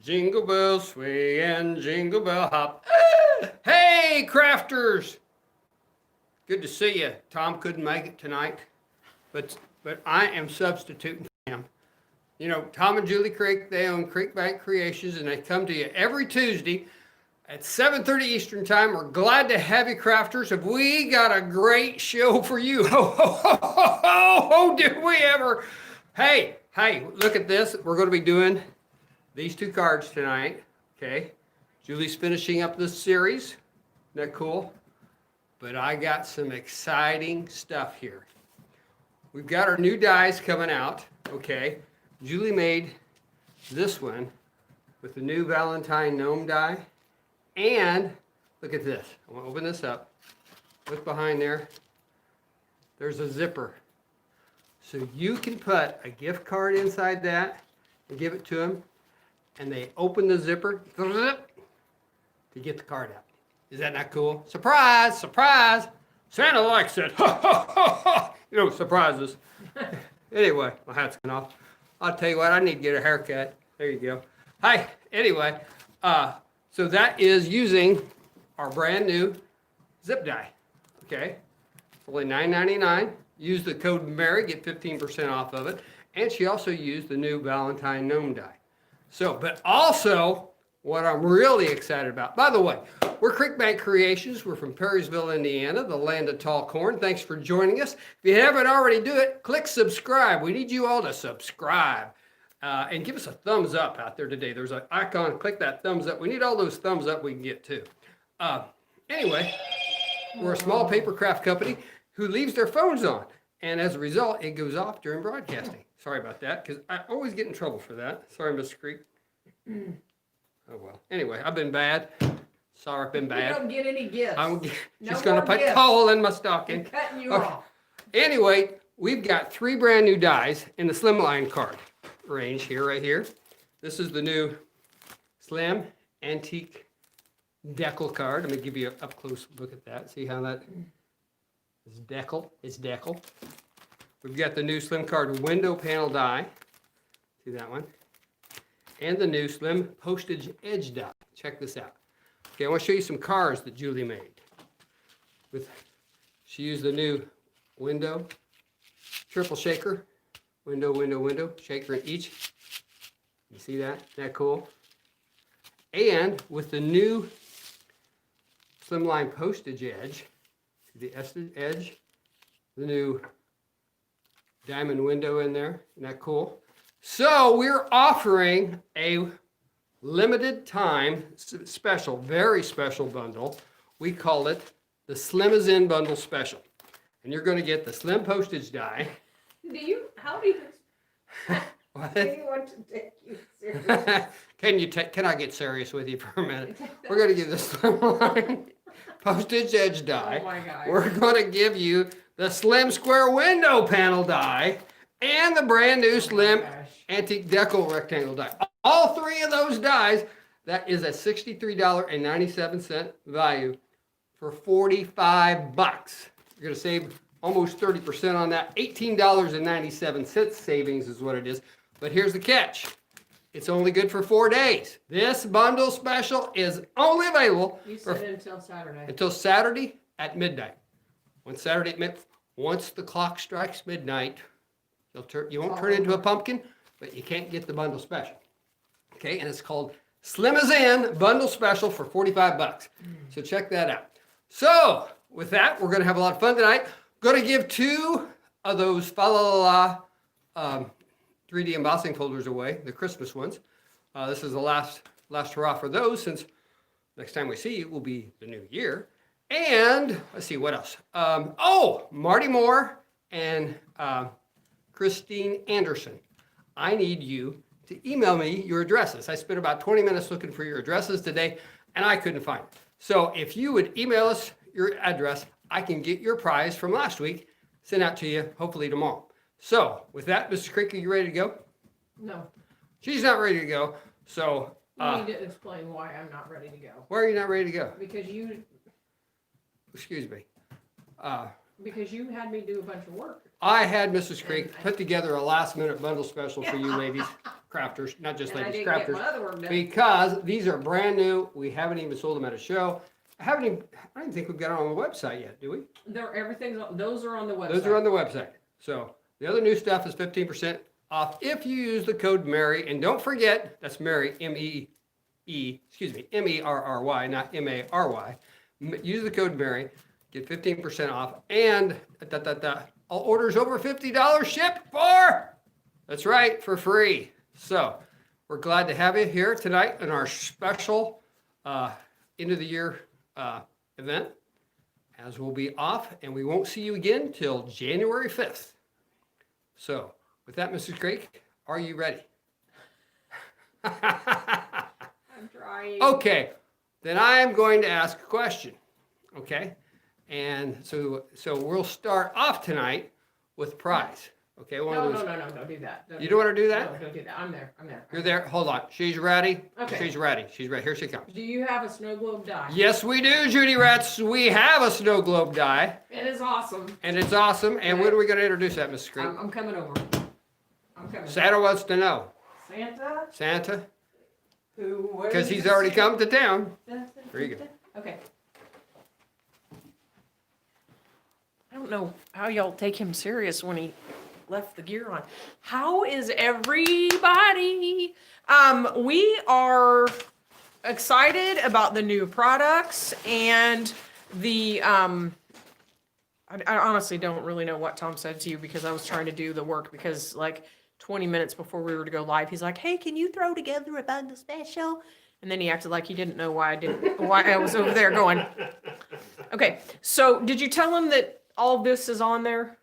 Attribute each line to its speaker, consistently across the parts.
Speaker 1: Jingle bells swing and jingle bell hop. Hey, crafters! Good to see you. Tom couldn't make it tonight, but I am substituting for him. You know, Tom and Julie Creek, they own Creek Bank Creations, and they come to you every Tuesday at 7:30 Eastern Time. We're glad to have you, crafters. Have we got a great show for you? Ho, ho, ho, ho, ho, ho, did we ever? Hey, look at this. We're going to be doing these two cards tonight, okay? Julie's finishing up this series. Isn't that cool? But I got some exciting stuff here. We've got our new dies coming out, okay? Julie made this one with the new Valentine Gnome die. And look at this. I'm going to open this up. Look behind there. There's a zipper. So you can put a gift card inside that and give it to them. And they open the zipper to get the card out. Is that not cool? Surprise, surprise. Santa likes it. Ha, ha, ha, ha. You know, surprises. Anyway, my hat's gone off. I'll tell you what, I need to get a haircut. There you go. Hi, anyway, so that is using our brand new zip die, okay? It's only $9.99. Use the code Mary, get 15% off of it. And she also used the new Valentine Gnome die. So, but also, what I'm really excited about, by the way, we're Creek Bank Creations. We're from Perrysville, Indiana, the land of tall corn. Thanks for joining us. If you haven't already do it, click subscribe. We need you all to subscribe and give us a thumbs up out there today. There's an icon. Click that thumbs up. We need all those thumbs up we can get too. Anyway, we're a small paper craft company who leaves their phones on. And as a result, it goes off during broadcasting. Sorry about that, because I always get in trouble for that. Sorry, Mr. Creek. Oh, well. Anyway, I've been bad. Sorry, I've been bad.
Speaker 2: You don't get any gifts.
Speaker 1: She's going to put coal in my stocking.
Speaker 2: I'm cutting you
Speaker 1: Okay.
Speaker 2: off.
Speaker 1: Anyway, we've got 3 brand new dies in the Slimline card range here, right here. This is the new Slim Antique Decal card. Let me give you an up-close look at that. See how that is decal? It's decal. We've got the new Slim Card window panel die. See that one? And the new Slim Postage Edge die. Check this out. Okay, I want to show you some cars that Julie made. She used the new window, triple shaker, window, shaker in each. You see that? Isn't that cool? And with the new Slimline Postage Edge, see the edge, the new diamond window in there. Isn't that cool? So we're offering a limited time special, very special bundle. We call it the Slim is In Bundle Special. And you're going to get the Slim Postage die.
Speaker 2: How do you
Speaker 1: What?
Speaker 2: want to take you seriously?
Speaker 1: Can I get serious with you for a minute? We're going to give the Slimline Postage Edge die.
Speaker 2: Oh my gosh.
Speaker 1: We're going to give you the Slim Square Window Panel die and the brand new Slim Antique Decal Rectangle die. All 3 of those dies, that is a $63.97 value for $45. You're going to save almost 30% on that. $18.97 savings is what it is. But here's the catch. It's only good for 4 days. This bundle special is only available
Speaker 2: You said until Saturday.
Speaker 1: until Saturday at midnight. Once the clock strikes midnight, you won't turn into a pumpkin, but you can't get the bundle special. Okay, and it's called Slim is In Bundle Special for $45. So check that out. So with that, we're going to have a lot of fun tonight. Going to give 2 of those Fa La La La 3D embossing folders away, the Christmas ones. This is the last hurrah for those, since next time we see you will be the new year. And let's see, what else? Marty Moore and Christine Anderson. I need you to email me your addresses. I spent about 20 minutes looking for your addresses today, and I couldn't find it. So if you would email us your address, I can get your prize from last week sent out to you, hopefully tomorrow. So with that, Mrs. Creek, are you ready to go?
Speaker 2: No.
Speaker 1: She's not ready to go. So
Speaker 2: You need to explain why I'm not ready to go.
Speaker 1: why are you not ready to go?
Speaker 2: Because you,
Speaker 1: Excuse me.
Speaker 2: Because you had me do a bunch of work.
Speaker 1: I had Mrs. Creek
Speaker 2: And I-
Speaker 1: put together a last-minute bundle special for you ladies, crafters, not just
Speaker 2: And I
Speaker 1: ladies,
Speaker 2: didn't get
Speaker 1: crafters.
Speaker 2: my other work done.
Speaker 1: Because these are brand new. We haven't even sold them at a show. I don't even think we've got it on the website yet, do we?
Speaker 2: Those are on the website.
Speaker 1: Those are on the website. So the other new stuff is 15% off if you use the code Mary. And don't forget, that's Mary, Merry, not MARY. Use the code Mary, get 15% off. And all orders over $50 shipped for, that's right, for free. So we're glad to have you here tonight in our special end of the year event, as we'll be off and we won't see you again till January 5th. So with that, Mrs. Creek, are you ready?
Speaker 2: I'm trying.
Speaker 1: Okay, then I am going to ask a question, okay? And so we'll start off tonight with prize, okay?
Speaker 2: No, don't do that.
Speaker 1: You don't want to do that?
Speaker 2: No, don't do that. I'm there.
Speaker 1: You're there, hold on, she's ready?
Speaker 2: Okay.
Speaker 1: She's ready, here she comes.
Speaker 2: Do you have a snow globe die?
Speaker 1: Yes, we do, Judy Rats, we have a snow globe die,
Speaker 2: It is awesome.
Speaker 1: and it's awesome, and when are we gonna introduce that, Mrs. Creek?
Speaker 2: I'm coming over. I'm coming.
Speaker 1: Santa wants to know.
Speaker 2: Santa?
Speaker 1: Santa?
Speaker 2: Who?
Speaker 1: Because he's already come to town. There you go.
Speaker 2: Okay. I don't know how y'all take him serious when he left the gear on. How is everybody? We are excited about the new products and the I honestly don't really know what Tom said to you because I was trying to do the work because like 20 minutes before we were to go live, he's like, "Hey, can you throw together a bundle special?" And then he acted like he didn't know why I was over there going. Okay, so did you tell him that all this is on there?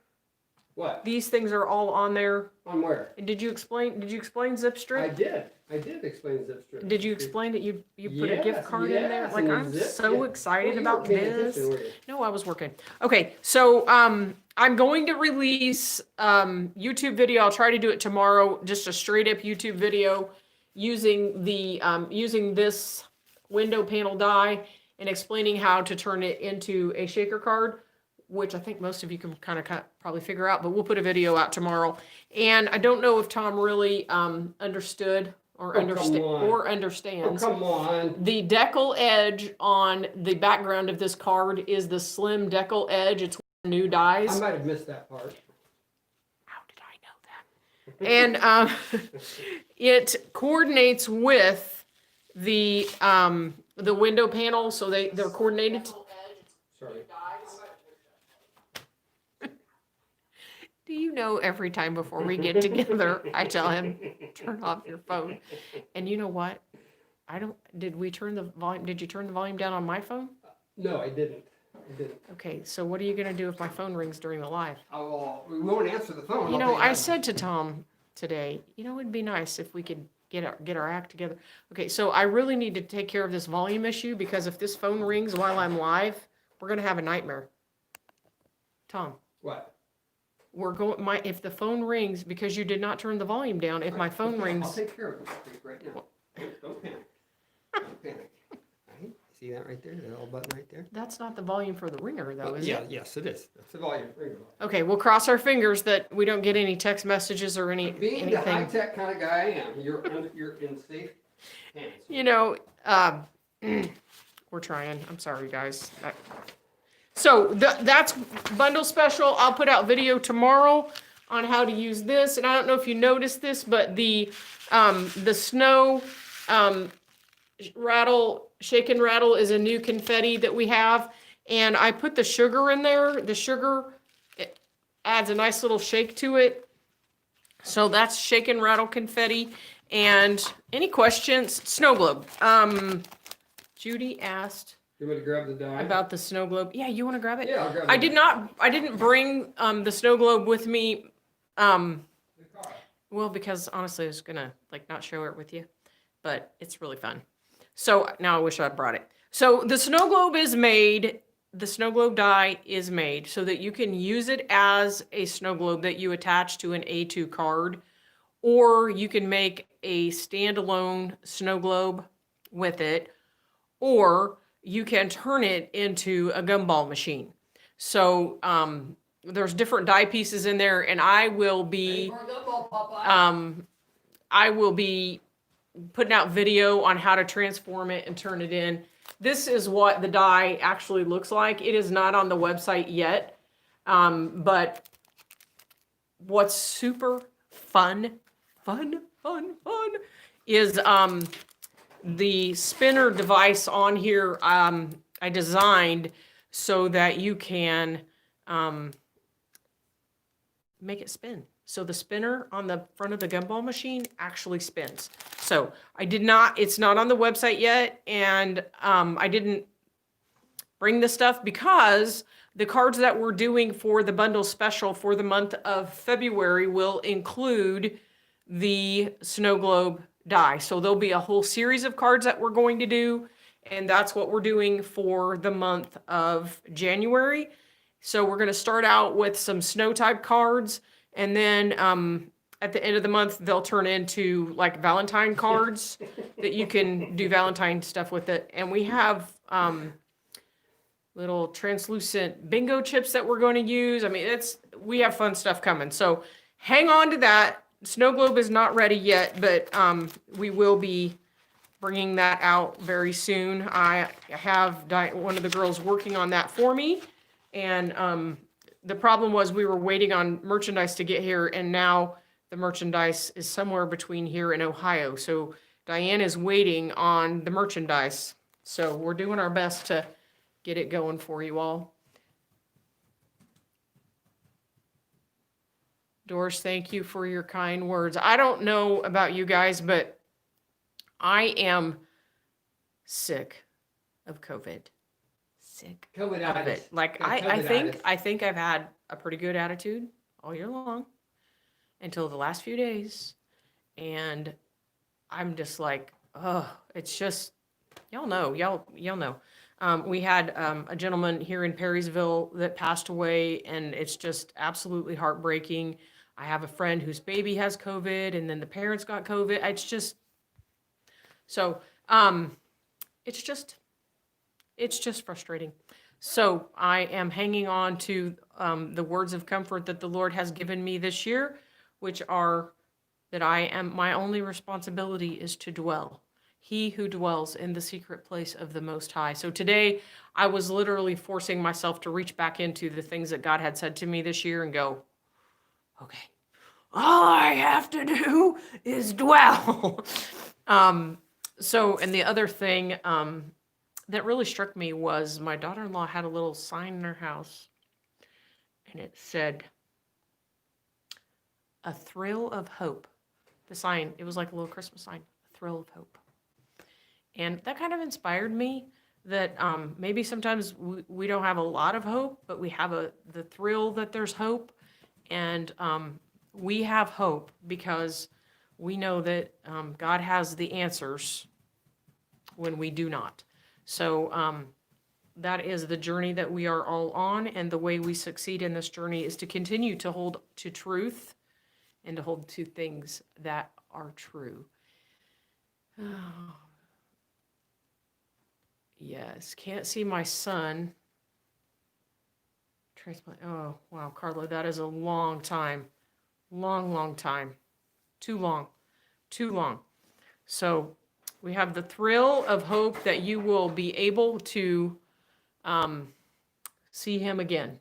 Speaker 1: What?
Speaker 2: These things are all on there.
Speaker 1: On where?
Speaker 2: And did you explain Zipstrip?
Speaker 1: I did explain Zipstrip.
Speaker 2: Did you explain that you put a gift
Speaker 1: Yes,
Speaker 2: card in there?
Speaker 1: yes,
Speaker 2: Like
Speaker 1: and
Speaker 2: I'm
Speaker 1: zip,
Speaker 2: so
Speaker 1: yeah.
Speaker 2: excited
Speaker 1: Well, you
Speaker 2: about
Speaker 1: weren't paying
Speaker 2: this.
Speaker 1: attention, were you?
Speaker 2: No, I was working. Okay, so I'm going to release YouTube video. I'll try to do it tomorrow, just a straight up YouTube video using the using this window panel die and explaining how to turn it into a shaker card, which I think most of you can kind of probably figure out, but we'll put a video out tomorrow. And I don't know if Tom really understood or understands.
Speaker 1: Oh, come on.
Speaker 2: The decal edge on the background of this card is the slim decal edge. It's new
Speaker 1: I
Speaker 2: dies.
Speaker 1: might have missed that part.
Speaker 2: How did I know that? And it coordinates with the window panel, so they're coordinated.
Speaker 1: Sorry.
Speaker 2: Do you know every time before we get together, I tell him, turn off your phone. And you know what? Did we turn the volume, did you turn the volume down on my phone?
Speaker 1: No, I didn't.
Speaker 2: Okay, so what are you gonna do if my phone rings during the live?
Speaker 1: We won't answer the phone.
Speaker 2: You know, I said to Tom today, it'd be nice if we could get our act together. Okay, so I really need to take care of this volume issue because if this phone rings while I'm live, we're gonna have a nightmare. Tom,
Speaker 1: What?
Speaker 2: if the phone rings because you did not turn the volume down, if my phone
Speaker 1: Okay, I'll
Speaker 2: rings,
Speaker 1: take care of it right now. Don't panic. Don't panic. Right? See that right there? That little button right there?
Speaker 2: that's not the volume for the ringer though, is
Speaker 1: Yeah,
Speaker 2: it?
Speaker 1: yes, it is. That's the volume. Ring volume.
Speaker 2: Okay, we'll cross our fingers that we don't get any text messages or
Speaker 1: Being the
Speaker 2: anything.
Speaker 1: high-tech kind of guy I am, you're in safe hands.
Speaker 2: We're trying. I'm sorry, guys. So that's bundle special. I'll put out video tomorrow on how to use this. And I don't know if you noticed this, but the snow shake and rattle is a new confetti that we have. And I put the sugar in there. The sugar it adds a nice little shake to it. So that's shake and rattle confetti. And any questions? Snow globe. Judy asked
Speaker 1: You want me to grab the die?
Speaker 2: about the snow globe. Yeah, you want to grab it?
Speaker 1: Yeah, I'll grab
Speaker 2: I
Speaker 1: the
Speaker 2: did not. I didn't bring the snow globe with me.
Speaker 1: the car.
Speaker 2: Well, because honestly, I was gonna not share it with you, but it's really fun. So now I wish I brought it. So the snow globe is made. The snow globe die is made so that you can use it as a snow globe that you attach to an A2 card, or you can make a standalone snow globe with it, or you can turn it into a gumball machine. So there's different die pieces in there, and I will be putting out video on how to transform it and turn it in. This is what the die actually looks like. It is not on the website yet, but what's super fun is the spinner device on here. I designed so that you can make it spin. So the spinner on the front of the gumball machine actually spins. So it's not on the website yet, and I didn't bring this stuff because the cards that we're doing for the bundle special for the month of February will include the snow globe die. So there'll be a whole series of cards that we're going to do, and that's what we're doing for the month of January. So we're going to start out with some snow type cards, and then at the end of the month, they'll turn into like Valentine cards that you can do Valentine stuff with it. And we have little translucent bingo chips that we're going to use. I mean, we have fun stuff coming. So hang on to that. Snow globe is not ready yet, but we will be bringing that out very soon. I have one of the girls working on that for me. And the problem was we were waiting on merchandise to get here, and now the merchandise is somewhere between here and Ohio. So Diane is waiting on the merchandise. So we're doing our best to get it going for you all. Doris, thank you for your kind words. I don't know about you guys, but I am sick of COVID. Sick
Speaker 1: COVID
Speaker 2: of it. Like I think I've had a pretty good attitude all year long until the last few days, and I'm just like, oh, it's just y'all know. We had a gentleman here in Perrysville that passed away, and it's just absolutely heartbreaking. I have a friend whose baby has COVID, and then the parents got COVID. It's just so it's just frustrating. So I am hanging on to the words of comfort that the Lord has given me this year, which are that my only responsibility is to dwell. He who dwells in the secret place of the Most High. So today I was literally forcing myself to reach back into the things that God had said to me this year and go, okay, all I have to do is dwell. And the other thing that really struck me was my daughter-in-law had a little sign in her house, and it said, "A thrill of hope." The sign, it was like a little Christmas sign, "A thrill of hope." And that kind of inspired me that maybe sometimes we don't have a lot of hope, but we have the thrill that there's hope. And we have hope because we know that God has the answers when we do not. So that is the journey that we are all on. And the way we succeed in this journey is to continue to hold to truth and to hold to things that are true. Yes, can't see my son. Transplant. Oh, wow, Carla, that is a long time. Long time. Too long. So we have the thrill of hope that you will be able to see him again.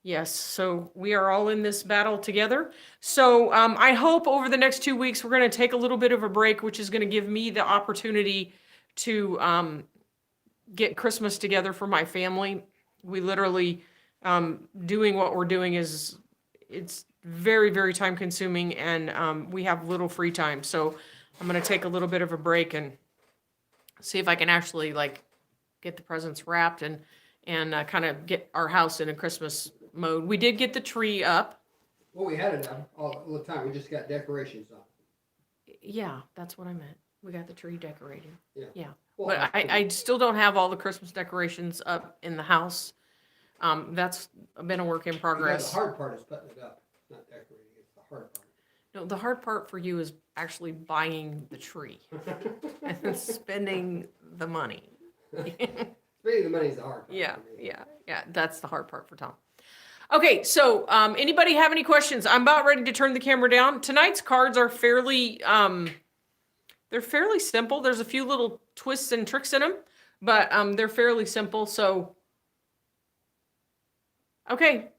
Speaker 2: Yes, so we are all in this battle together. So I hope over the next 2 weeks we're going to take a little bit of a break, which is going to give me the opportunity to get Christmas together for my family. We literally, doing what we're doing it's very, very time consuming, and we have little free time. So I'm going to take a little bit of a break and see if I can actually get the presents wrapped and kind of get our house in a Christmas mode. We did get the tree up.
Speaker 1: Well, we had it up all the time. We just got decorations up.
Speaker 2: Yeah, that's what I meant. We got the tree decorated. Yeah.
Speaker 1: Well,
Speaker 2: But I still don't have all the Christmas decorations up in the house. That's been a work in progress.
Speaker 1: The hard part is putting it up, not decorating. It's the hard part.
Speaker 2: No, the hard part for you is actually buying the tree and spending the money.
Speaker 1: Spending the money's the hard part.
Speaker 2: Yeah, yeah. That's the hard part for Tom. Okay, so anybody have any questions? I'm about ready to turn the camera down. Tonight's cards are fairly they're fairly simple. There's a few little twists and tricks in them, but they're fairly simple. So okay.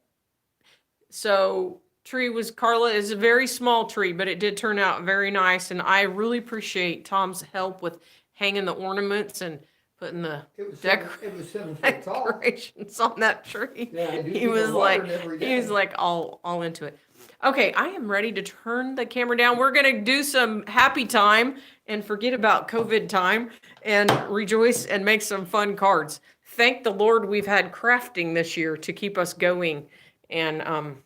Speaker 2: So tree was Carla is a very small tree, but it did turn out very nice, and I really appreciate Tom's help with hanging the ornaments and putting the
Speaker 1: It was 7 foot tall.
Speaker 2: decorations on that tree.
Speaker 1: Yeah, I do
Speaker 2: he
Speaker 1: keep
Speaker 2: was
Speaker 1: it
Speaker 2: like
Speaker 1: watered every
Speaker 2: he was
Speaker 1: day.
Speaker 2: like all into it. Okay, I am ready to turn the camera down. We're gonna do some happy time and forget about COVID time and rejoice and make some fun cards. Thank the Lord we've had crafting this year to keep us going and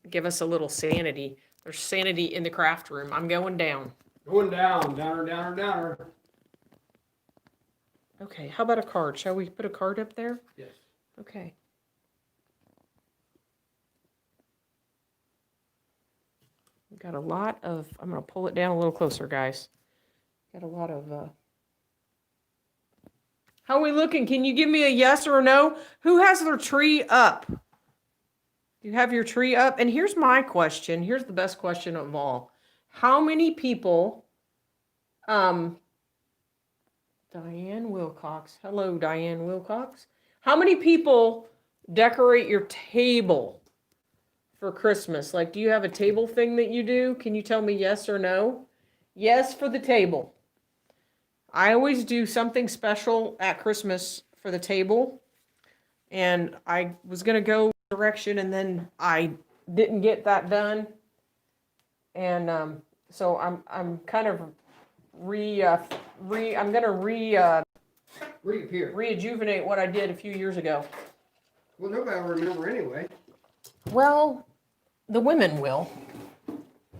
Speaker 2: give us a little sanity. There's sanity in the craft room. I'm going down.
Speaker 1: Going down, downer, downer, downer.
Speaker 2: Okay, how about a card? Shall we put a card up there?
Speaker 1: Yes.
Speaker 2: Okay. We've got a lot of, I'm going to pull it down a little closer, guys. Got a lot of, how are we looking? Can you give me a yes or a no? Who has their tree up? Do you have your tree up? And here's my question. Here's the best question of all. How many people, Diane Wilcox. Hello, Diane Wilcox. How many people decorate your table for Christmas? Like, do you have a table thing that you do? Can you tell me yes or no? Yes for the table. I always do something special at Christmas for the table. And I was going to go direction and then I didn't get that done. And so I'm kind of I'm going to
Speaker 1: Reappear.
Speaker 2: rejuvenate what I did a few years ago.
Speaker 1: Well, nobody will remember anyway.
Speaker 2: Well, the women will.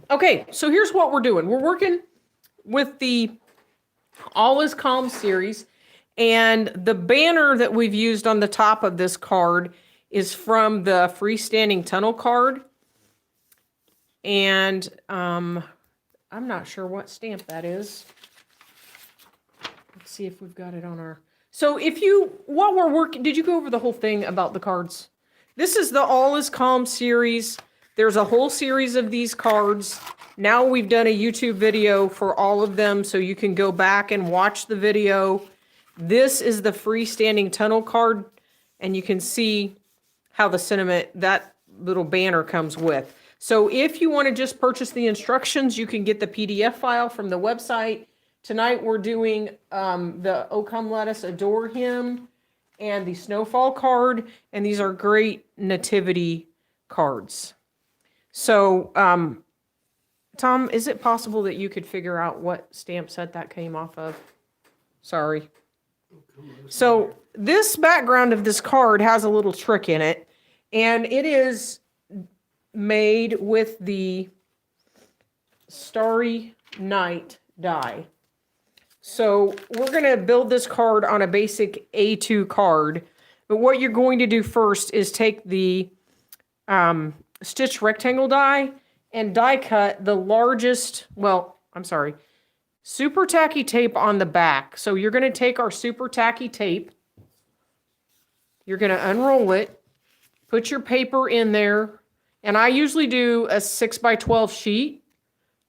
Speaker 2: Okay, so here's what we're doing. We're working with the All Is Calm series, and the banner that we've used on the top of this card is from the freestanding tunnel card. And I'm not sure what stamp that is. Let's see if we've got it on our... So while we're working, did you go over the whole thing about the cards? This is the All Is Calm series. There's a whole series of these cards. Now we've done a YouTube video for all of them, so you can go back and watch the video. This is the freestanding tunnel card, and you can see how the sentiment, that little banner comes with. So if you want to just purchase the instructions, you can get the PDF file from the website. Tonight we're doing the O Come Let Us Adore Him and the Snowfall card, and these are great nativity cards. So, Tom, is it possible that you could figure out what stamp set that came off of? Sorry. So this background of this card has a little trick in it, and it is made with the Starry Night die. So we're going to build this card on a basic A2 card, but what you're going to do first is take the stitch rectangle die and die cut the largest, super tacky tape on the back. So you're going to take our super tacky tape, you're going to unroll it, put your paper in there, and I usually do a 6x12 sheet,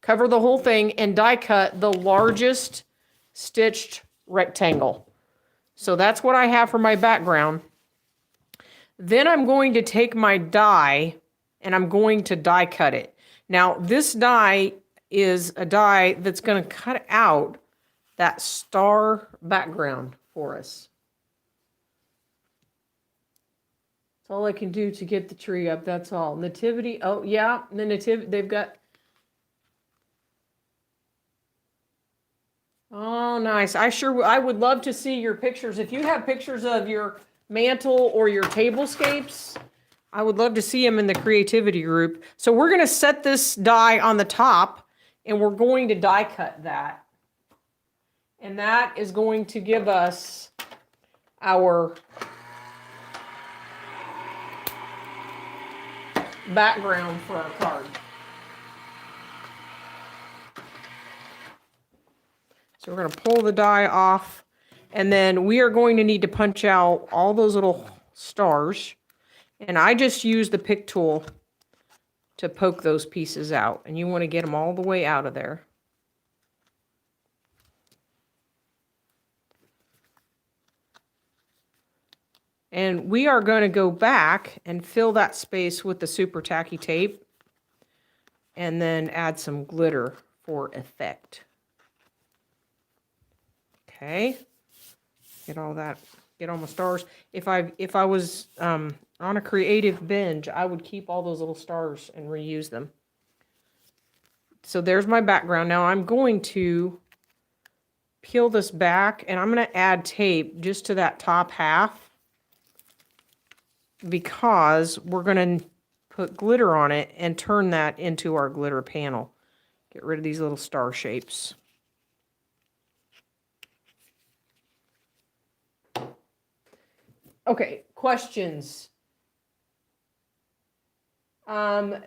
Speaker 2: cover the whole thing, and die cut the largest stitched rectangle. So that's what I have for my background. Then I'm going to take my die and I'm going to die cut it. Now this die is a die that's going to cut out that star background for us. That's all I can do to get the tree up, that's all. Nativity, oh yeah, the nativity, they've got... Oh, nice. I would love to see your pictures. If you have pictures of your mantle or your tablescapes, I would love to see them in the creativity group. So we're going to set this die on the top and we're going to die cut that. And that is going to give us our background for our card. So we're going to pull the die off. And then we are going to need to punch out all those little stars. And I just use the pick tool to poke those pieces out. And you want to get them all the way out of there. And we are going to go back and fill that space with the super tacky tape. And then add some glitter for effect. Okay. Get all that, get all my stars. If I was on a creative binge, I would keep all those little stars and reuse them. So there's my background. Now I'm going to peel this back and I'm going to add tape just to that top half because we're going to put glitter on it and turn that into our glitter panel. Get rid of these little star shapes. Okay, questions? Kathy,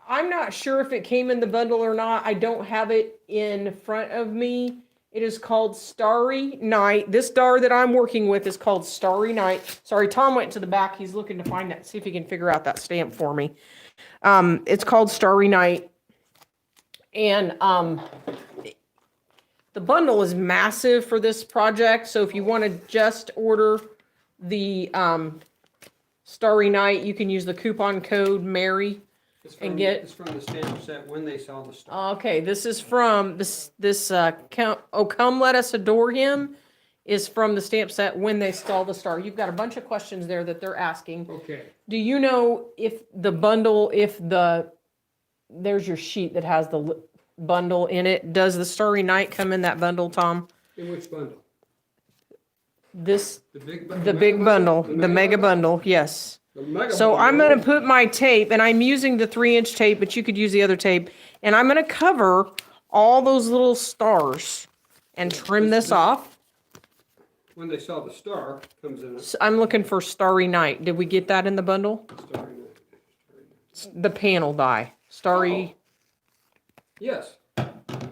Speaker 2: I'm not sure if it came in the bundle or not. I don't have it in front of me. It is called Starry Night. This star that I'm working with is called Starry Night. Sorry, Tom went to the back. He's looking to find that, see if he can figure out that stamp for me. It's called Starry Night. And the bundle is massive for this project. So if you want to just order the Starry Night, you can use the coupon code Mary.
Speaker 1: It's from the stamp set When They Saw the Star.
Speaker 2: Okay, this is from Come Let Us Adore Him is from the stamp set When They Saw the Star. You've got a bunch of questions there that they're asking.
Speaker 1: Okay.
Speaker 2: Do you know if the bundle, there's your sheet that has the bundle in it. Does the Starry Night come in that bundle, Tom?
Speaker 1: In which bundle?
Speaker 2: The
Speaker 1: The
Speaker 2: big bundle, the mega bundle, yes. So I'm going to put my tape, and I'm using the 3-inch tape, but you could use the other tape, and I'm going to cover all those little stars and trim this off.
Speaker 1: When They Saw the Star comes in.
Speaker 2: So I'm looking for Starry Night. Did we get that in the bundle?
Speaker 1: Starry Night.
Speaker 2: The panel die. Starry.
Speaker 1: Yes.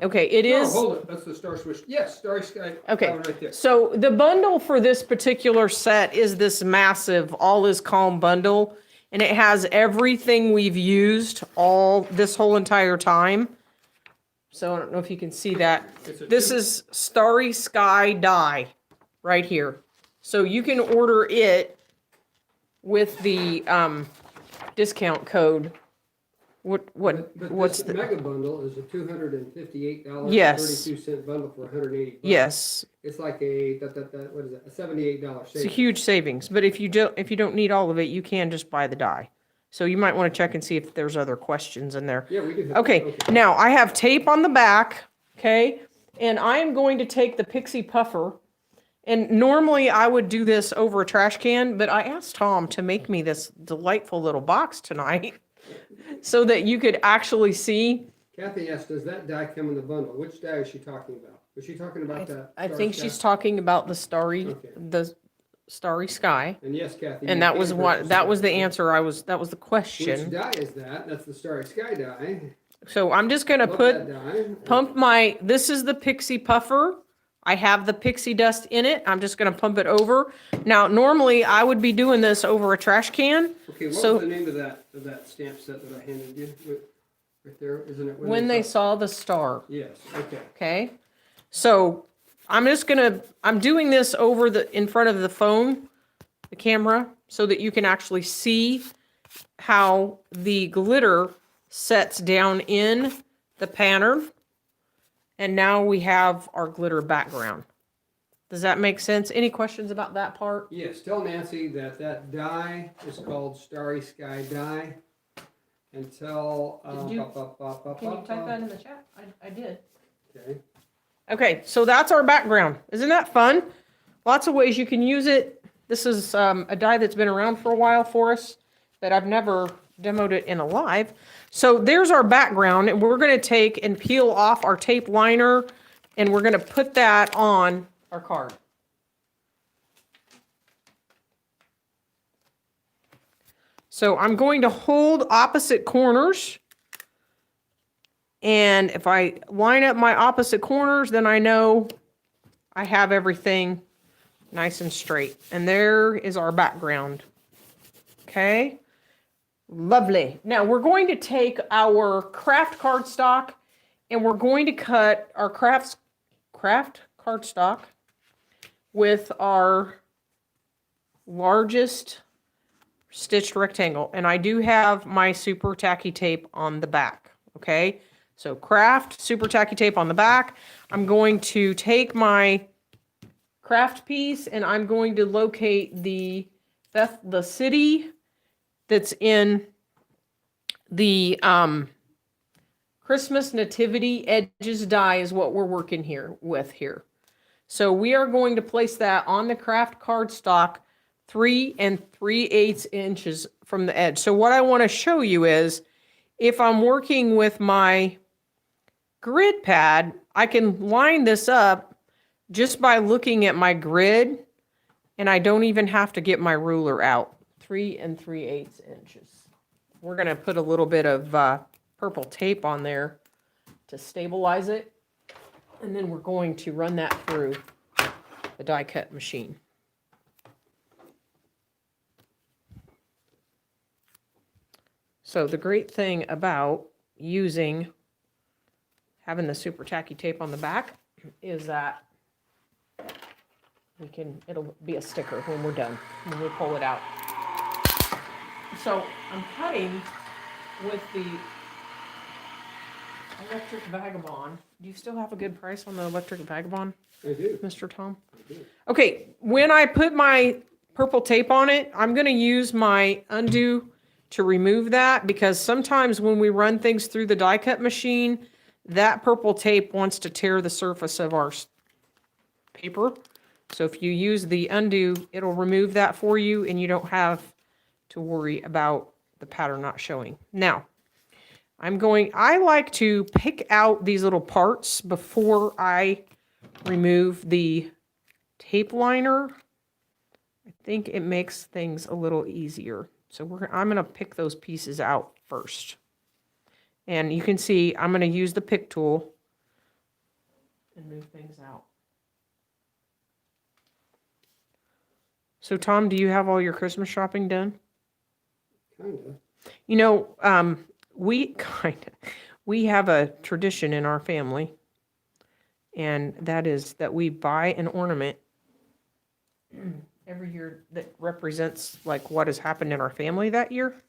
Speaker 2: Okay, it is.
Speaker 1: No, hold it. That's the Star Switch. Yes, Starry Sky.
Speaker 2: Okay,
Speaker 1: Right there.
Speaker 2: so the bundle for this particular set is this massive All Is Calm bundle, and it has everything we've used this whole entire time. So I don't know if you can see that. This is Starry Sky die right here. So you can order it with the discount code. What's
Speaker 1: the mega bundle is a $258.32
Speaker 2: Yes.
Speaker 1: bundle for $180.
Speaker 2: Yes.
Speaker 1: It's like a what is it? A $78 savings.
Speaker 2: It's a huge savings, but if you don't need all of it, you can just buy the die. So you might want to check and see if there's other questions in there.
Speaker 1: Yeah, we do have.
Speaker 2: Okay, now I have tape on the back, okay? And I am going to take the Pixie Puffer, and normally I would do this over a trash can, but I asked Tom to make me this delightful little box tonight so that you could actually see.
Speaker 1: Kathy asked, does that die come in the bundle? Which die is she talking about? Was she talking about that?
Speaker 2: I think she's talking about the Starry Sky.
Speaker 1: And yes, Kathy.
Speaker 2: And that was the answer that was the question.
Speaker 1: Which die is that? That's the Starry Sky die.
Speaker 2: So I'm just gonna this is the Pixie Puffer. I have the pixie dust in it. I'm just gonna pump it over. Now, normally I would be doing this over a trash can.
Speaker 1: Okay, what was the name of that stamp set that I handed you? Right there, isn't it?
Speaker 2: When They Saw the Star.
Speaker 1: Yes, okay.
Speaker 2: Okay. So I'm doing this in front of the phone, the camera, so that you can actually see how the glitter sets down in the pattern. And now we have our glitter background. Does that make sense? Any questions about that part?
Speaker 1: Yes, tell Nancy that die is called Starry Sky die. And tell...
Speaker 2: Can you type that in the chat? I did.
Speaker 1: Okay.
Speaker 2: Okay, so that's our background. Isn't that fun? Lots of ways you can use it. This is a die that's been around for a while for us, but I've never demoed it in a live. So there's our background, and we're going to take and peel off our tape liner, and we're going to put that on our card. So I'm going to hold opposite corners, and if I line up my opposite corners, then I know I have everything nice and straight. And there is our background. Okay. Lovely. Now we're going to take our craft cardstock and we're going to cut our craft cardstock with our largest stitched rectangle. And I do have my super tacky tape on the back. Okay. So craft, super tacky tape on the back. I'm going to take my craft piece and I'm going to locate the city that's in the Christmas Nativity Edges die is what we're working with here. So we are going to place that on the craft cardstock 3 3/8 inches from the edge. So what I want to show you is if I'm working with my grid pad, I can line this up just by looking at my grid, and I don't even have to get my ruler out. 3 3/8 inches. We're going to put a little bit of purple tape on there to stabilize it, and then we're going to run that through the die cut machine. So the great thing about having the super tacky tape on the back is that it'll be a sticker when we're done, when we pull it out. So I'm cutting with the Electric Vagabond. Do you still have a good price on the Electric Vagabond?
Speaker 1: I do.
Speaker 2: Mr. Tom?
Speaker 1: I do.
Speaker 2: Okay, when I put my purple tape on it, I'm going to use my undo to remove that because sometimes when we run things through the die cut machine, that purple tape wants to tear the surface of our paper. So if you use the undo, it'll remove that for you and you don't have to worry about the pattern not showing. Now, I like to pick out these little parts before I remove the tape liner. I think it makes things a little easier. So I'm going to pick those pieces out first. And you can see I'm going to use the pick tool and move things out. So Tom, do you have all your Christmas shopping done?
Speaker 1: Kinda.
Speaker 2: You know, we have a tradition in our family, and that is that we buy an ornament every year that represents like what has happened in our family that year.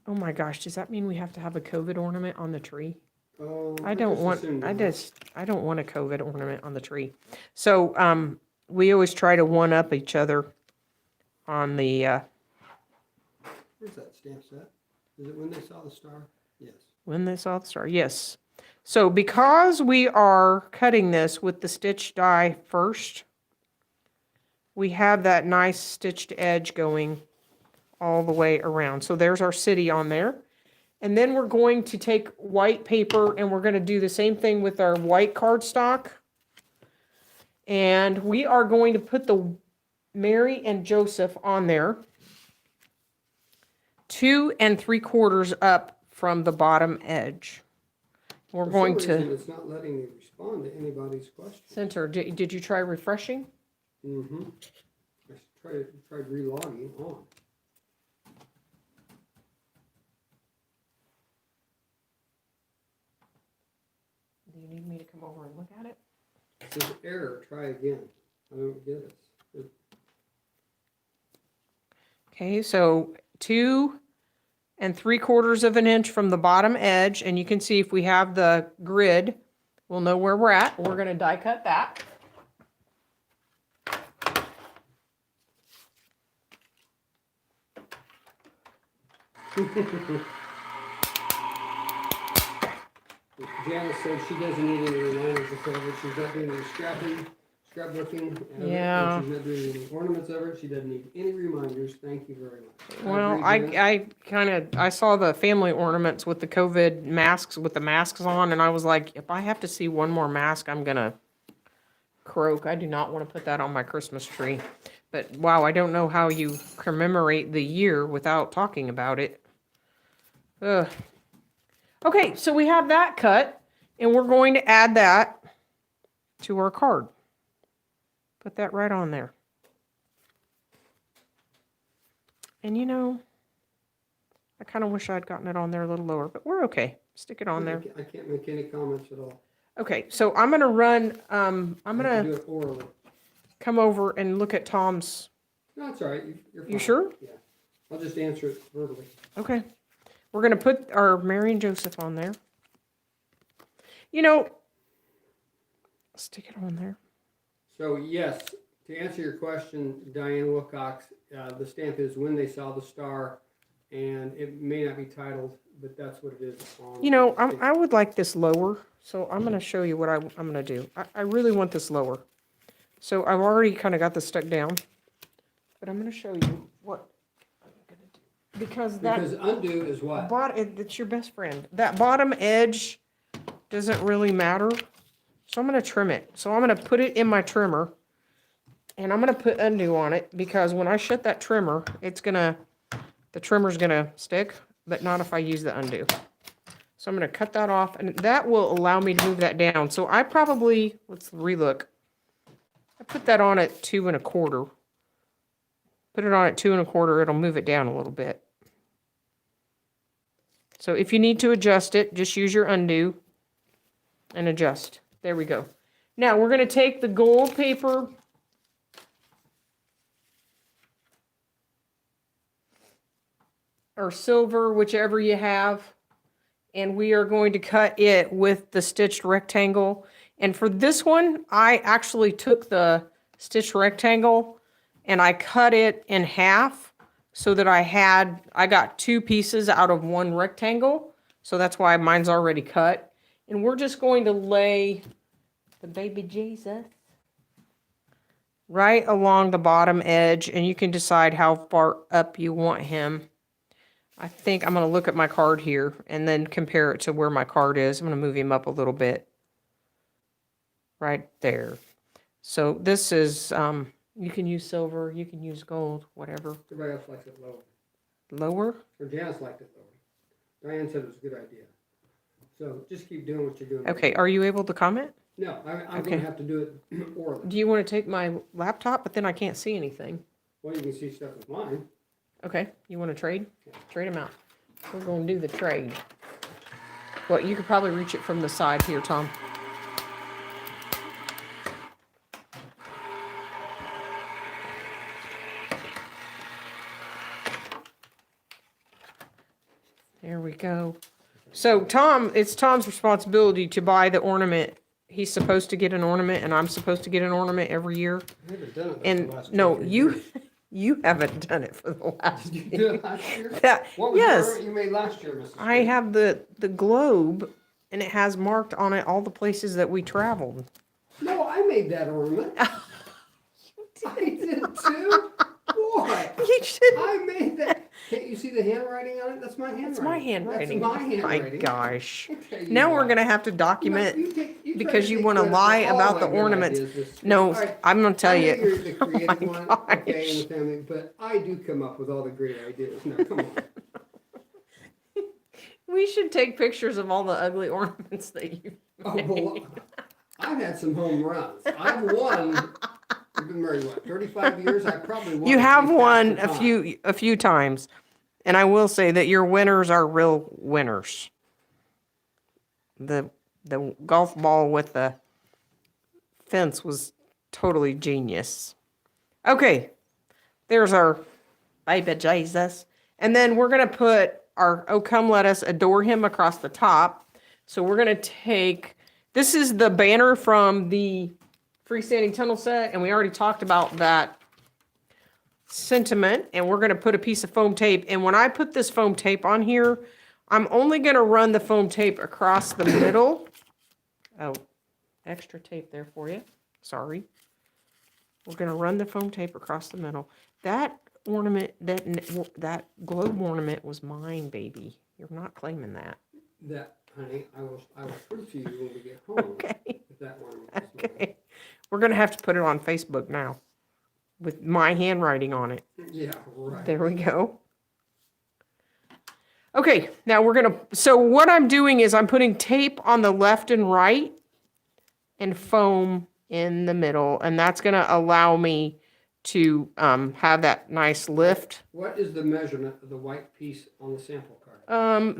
Speaker 2: Oh my gosh, does that mean we have to have a COVID ornament on the tree? I don't want a COVID ornament on the tree. So we always try to one up each other on the
Speaker 1: Where's that stamp set? Is it When They Saw the Star? Yes.
Speaker 2: When They Saw the Star, yes. So because we are cutting this with the stitch die first, we have that nice stitched edge going all the way around. So there's our city on there. And then we're going to take white paper and we're going to do the same thing with our white cardstock. And we are going to put the Mary and Joseph on there, 2 3/4 up from the bottom edge. We're going to
Speaker 1: It's not letting me respond to anybody's question.
Speaker 2: center. Did you try refreshing?
Speaker 1: Mm-hmm. I tried relogging on.
Speaker 2: Do you need me to come over and look at it?
Speaker 1: It says error, try again. I don't get it.
Speaker 2: Okay, so 2 3/4 of an inch from the bottom edge, and you can see if we have the grid, we'll know where we're at. We're going to die cut that.
Speaker 1: Janice said she doesn't need any reminders of COVID. She's not doing any scrapbooking.
Speaker 2: Yeah.
Speaker 1: She's not doing any ornaments of it. She doesn't need any reminders. Thank you very much.
Speaker 2: Well,
Speaker 1: agree, Janice.
Speaker 2: I saw the family ornaments with the COVID masks with the masks on, and I was like, if I have to see one more mask, I'm gonna croak. I do not want to put that on my Christmas tree. But wow, I don't know how you commemorate the year without talking about it. Ugh. Okay, so we have that cut, and we're going to add that to our card. Put that right on there. And you know, I kind of wish I'd gotten it on there a little lower, but we're okay. Stick it on there.
Speaker 1: I can't make any comments at all.
Speaker 2: Okay, so I'm gonna run, I'm
Speaker 1: I have to
Speaker 2: gonna
Speaker 1: do it orally.
Speaker 2: come over and look at Tom's.
Speaker 1: No, it's all right. You're fine.
Speaker 2: You sure?
Speaker 1: Yeah. I'll just answer it verbally.
Speaker 2: Okay. We're gonna put our Mary and Joseph on there. You know, stick it on there.
Speaker 1: So yes, to answer your question, Diane Wilcox, the stamp is when they saw the star, and it may not be titled, but that's what it is.
Speaker 2: You know, I would like this lower, so I'm gonna show you what I'm gonna do. I really want this lower. So I've already kind of got this stuck down, but I'm gonna show you what I'm gonna do. Because
Speaker 1: undo is what?
Speaker 2: it's your best friend. That bottom edge doesn't really matter. So I'm gonna trim it. So I'm gonna put it in my trimmer, and I'm gonna put undo on it, because when I shut that trimmer, the trimmer's gonna stick, but not if I use the undo. So I'm gonna cut that off, and that will allow me to move that down. So I probably, let's relook. I put that on at 2 1/4. Put it on at 2 1/4, it'll move it down a little bit. So if you need to adjust it, just use your undo and adjust. There we go. Now we're gonna take the gold paper or silver, whichever you have, and we are going to cut it with the stitched rectangle. And for this one, I actually took the stitched rectangle and I cut it in half so that I got 2 pieces out of 1 rectangle. So that's why mine's already cut. And we're just going to lay the baby Jesus right along the bottom edge, and you can decide how far up you want him. I think I'm going to look at my card here and then compare it to where my card is. I'm going to move him up a little bit. Right there. So this is, you can use silver, you can use gold, whatever.
Speaker 1: Everybody else likes it lower.
Speaker 2: Lower?
Speaker 1: Or Janice liked it lower. Diane said it was a good idea. So just keep doing what you're doing.
Speaker 2: Okay, are you able to comment?
Speaker 1: No, I'm
Speaker 2: Okay.
Speaker 1: going to have to do it orally.
Speaker 2: Do you want to take my laptop? But then I can't see anything.
Speaker 1: Well, you can see stuff with mine.
Speaker 2: Okay, you want to trade? Trade them out. We're going to do the trade. Well, you could probably reach it from the side here, Tom. There we go. So Tom, it's Tom's responsibility to buy the ornament. He's supposed to get an ornament, and I'm supposed to get an ornament every year.
Speaker 1: I haven't done it
Speaker 2: And
Speaker 1: the last
Speaker 2: no,
Speaker 1: 2 or 3
Speaker 2: you
Speaker 1: years.
Speaker 2: you haven't done it for the last
Speaker 1: Did you
Speaker 2: year.
Speaker 1: do it last year?
Speaker 2: That,
Speaker 1: What was
Speaker 2: yes,
Speaker 1: the ornament you made last year, Mrs.
Speaker 2: I have the globe, and it has marked on it all the places that we traveled.
Speaker 1: No, I made that ornament. I did too. Boy,
Speaker 2: You should.
Speaker 1: I made that. Can't you see the handwriting on it? That's my handwriting.
Speaker 2: It's my handwriting.
Speaker 1: That's my handwriting.
Speaker 2: My gosh.
Speaker 1: I tell you
Speaker 2: Now we're
Speaker 1: what.
Speaker 2: gonna have to
Speaker 1: You
Speaker 2: document.
Speaker 1: try
Speaker 2: because you
Speaker 1: take
Speaker 2: wanna
Speaker 1: credit for
Speaker 2: lie
Speaker 1: all
Speaker 2: about
Speaker 1: my
Speaker 2: the
Speaker 1: good
Speaker 2: ornaments.
Speaker 1: ideas, Miss Smith.
Speaker 2: No,
Speaker 1: All right,
Speaker 2: I'm gonna tell
Speaker 1: I know
Speaker 2: you.
Speaker 1: you're the
Speaker 2: Oh my
Speaker 1: creative one, okay, in
Speaker 2: gosh.
Speaker 1: the family, but I do come up with all the great ideas. Now, come on.
Speaker 2: We should take pictures of all the ugly ornaments that you.
Speaker 1: Oh, well, I've had some home runs. I've won. I've been married, what, 35 years? I probably won.
Speaker 2: You
Speaker 1: at
Speaker 2: have
Speaker 1: least half
Speaker 2: won
Speaker 1: the
Speaker 2: a
Speaker 1: time.
Speaker 2: few times, and I will say that your winners are real winners. The golf ball with the fence was totally genius. Okay, there's our baby Jesus, and then we're gonna put our "Oh Come Let Us Adore Him" across the top. So we're gonna take, this is the banner from the freestanding tunnel set, and we already talked about that sentiment, and we're going to put a piece of foam tape. And when I put this foam tape on here, I'm only going to run the foam tape across the middle. Oh, extra tape there for you. Sorry. We're going to run the foam tape across the middle. That ornament, that globe ornament was mine, baby. You're not claiming that.
Speaker 1: That, honey, I will prove to you when we get home.
Speaker 2: Okay.
Speaker 1: If that one was mine.
Speaker 2: Okay. We're going to have to put it on Facebook now with my handwriting on it.
Speaker 1: Yeah, right.
Speaker 2: There we go. Okay, now we're going to, so what I'm doing is I'm putting tape on the left and right and foam in the middle, and that's going to allow me to have that nice lift.
Speaker 1: What is the measurement of the white piece on the sample card?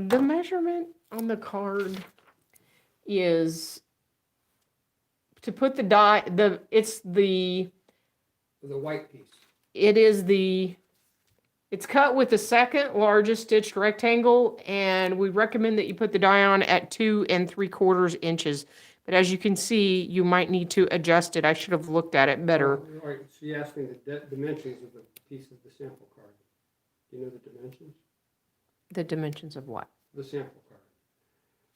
Speaker 2: The measurement on the card is to put the die, it's the
Speaker 1: white piece.
Speaker 2: It's cut with the second largest stitched rectangle, and we recommend that you put the die on at 2 3/4 inches. But as you can see, you might need to adjust it. I should have looked at it better.
Speaker 1: Oh, all right, so you asked me the dimensions of the piece of the sample card. Do you know the dimensions?
Speaker 2: The dimensions of what?
Speaker 1: The sample card.